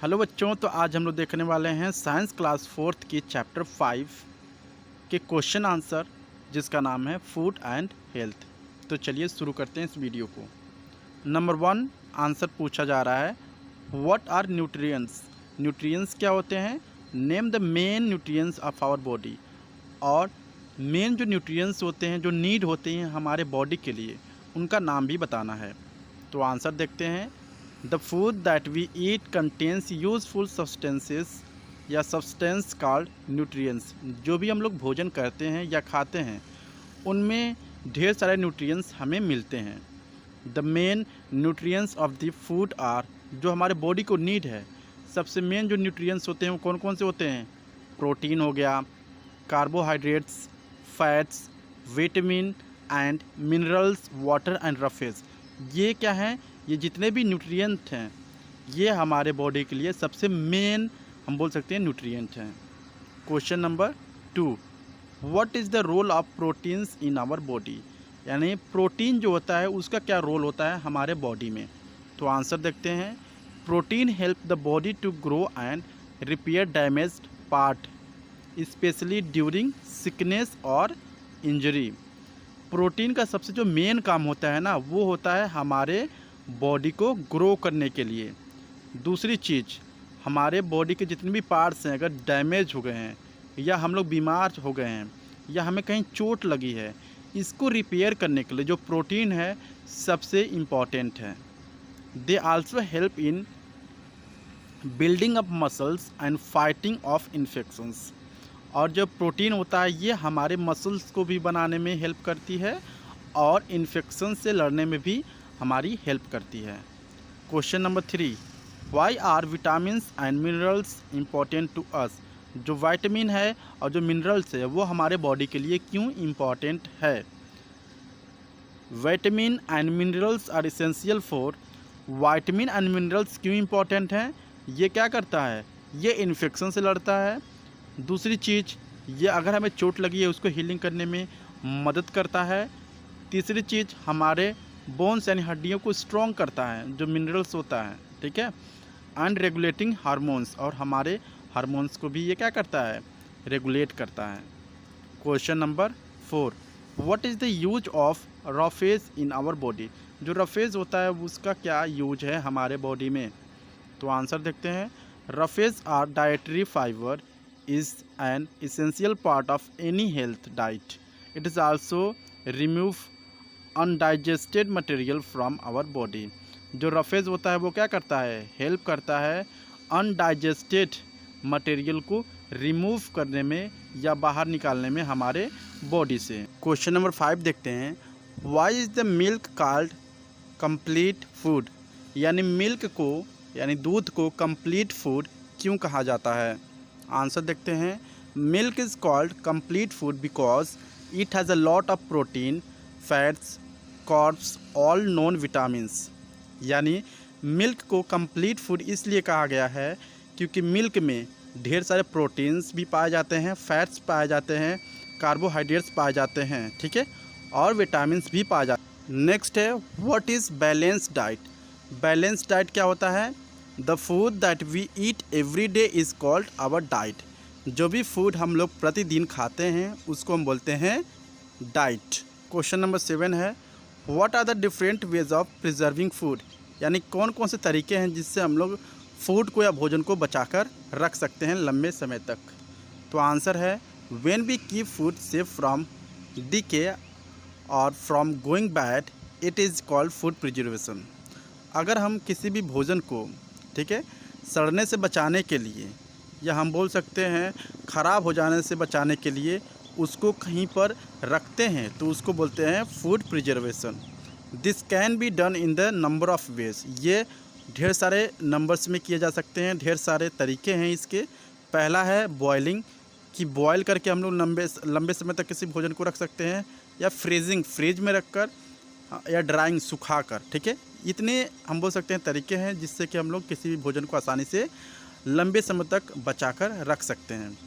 Hello बच्चों, तो आज हम लोग देखने वाले हैं साइंस क्लास 4th की चैप्टर 5 के क्वेश्चन आंसर, जिसका नाम है फूड एंड हेल्थ। तो चलिए शुरू करते हैं इस वीडियो को। नंबर 1 आंसर पूछा जा रहा है, व्हाट आर न्यूट्रिएंट्स। न्यूट्रिएंट्स क्या होते हैं? Name the main nutrients of our body. और मेन जो न्यूट्रिएंट्स होते हैं, जो नीड होते हैं हमारे बॉडी के लिए, उनका नाम भी बताना है। तो आंसर देखते हैं। The food that we eat contains useful substances या substance called nutrients। जो भी हम लोग भोजन करते हैं या खाते हैं, उनमें ढेर सारे न्यूट्रिएंट्स हमें मिलते हैं। The main nutrients of the food are, जो हमारे बॉडी को नीड है, सबसे मेन जो न्यूट्रिएंट्स होते हैं वो कौन कौन से होते हैं? प्रोटीन हो गया, carbohydrates, fats, vitamin and minerals, water and roughage. ये क्या हैं? ये जितने भी न्यूट्रिएंट हैं, ये हमारे बॉडी के लिए सबसे मेन हम बोल सकते हैं न्यूट्रिएंट हैं। Question number 2, what is the role of proteins in our body. यानी प्रोटीन जो होता है उसका क्या रोल होता है हमारे बॉडी में। तो आंसर देखते हैं। Protein help the body to grow and repair damaged part, specially during sickness और इंजरी। प्रोटीन का सबसे जो मेन काम होता है ना, वो होता है हमारे बॉडी को ग्रो करने के लिए। दूसरी चीज़, हमारे बॉडी के जितने भी पार्ट्स हैं, अगर डैमेज हो गए हैं या हम लोग बीमार हो गए हैं या हमें कहीं चोट लगी है, इसको रिपेयर करने के लिए जो प्रोटीन है सबसे इम्पॉर्टेंट है। They also help in building up muscles and fighting of infections. और जो प्रोटीन होता है ये हमारे मसल्स को भी बनाने में हेल्प करती है और इन्फेक्शन से लड़ने में भी हमारी हेल्प करती है। Question number 3, why are vitamins and minerals important to us. जो विटामिन है और जो मिनरल्स है वो हमारे बॉडी के लिए क्यों इम्पॉर्टेंट है? Vitamin and minerals are essential for. Vitamin and minerals क्यों इम्पॉर्टेंट हैं? ये क्या करता है? ये इन्फेक्शन से लड़ता है। दूसरी चीज़, ये अगर हमें चोट लगी है उसको हीलिंग करने में मदद करता है। तीसरी चीज़, हमारे बोन्स यानी हड्डियों को स्ट्रॉन्ग करता है, जो मिनरल्स होता है, ठीक है। एंड रेगुलेटिंग हार्मोन्स, और हमारे हार्मोन्स को भी ये क्या करता है? रेगुलेट करता है। Question number 4, what is the use of roughage in our body. जो रफेज होता है उसका क्या यूज है हमारे बॉडी में? तो आंसर देखते हैं। Roughage are dietary fibre is an essential part of any health diet. It is also remove undigested material from our body. जो रफेज होता है वो क्या करता है? हेल्प करता है अनडाइजेस्टेड मटेरियल को रिमूव करने में या बाहर निकालने में हमारे बॉडी से। क्वेश्चन नंबर 5 देखते हैं। Why is the milk called complete food. यानी मिल्क को यानी दूध को कंप्लीट फूड क्यों कहा जाता है? आंसर देखते हैं। Milk is called complete food because it has a lot of protein, fats, carbs, all non vitamins. यानी मिल्क को कंप्लीट फूड इसलिए कहा गया है क्योंकि मिल्क में ढेर सारे प्रोटीन्स भी पाए जाते हैं, फैट्स पाए जाते हैं, कार्बोहाइड्रेट्स पाए जाते हैं, ठीक है, और विटामिन्स भी पाए जाते हैं। नेक्स्ट है, what is balance diet. Balance diet क्या होता है? The food that we eat every day is called our diet. जो भी फूड हम लोग प्रतिदिन खाते हैं उसको हम बोलते हैं डाइट। क्वेश्चन नंबर 7 है, what are the different ways of preserving food. यानी कौन कौन से तरीके हैं जिससे हम लोग फूड को या भोजन को बचाकर रख सकते हैं लंबे समय तक। तो आंसर है, when we keep food safe from decay और from going bad, it is called food preservation. अगर हम किसी भी भोजन को, ठीक है, सड़ने से बचाने के लिए या हम बोल सकते हैं ख़राब हो जाने से बचाने के लिए उसको कहीं पर रखते हैं तो उसको बोलते हैं food preservation. This can be done in the number of ways. ये ढेर सारे नंबर्स में किए जा सकते हैं, ढेर सारे तरीके हैं इसके। पहला है बॉयलिंग, कि बॉयल करके हम लोग लंबे समय तक किसी भोजन को रख सकते हैं, या फ्रीजिंग, फ्रिज में रख कर, या ड्राइंग, सुखा कर, ठीक है। इतने हम बोल सकते हैं तरीके हैं जिससे कि हम लोग किसी भी भोजन को आसानी से लंबे समय तक बचाकर रख सकते हैं।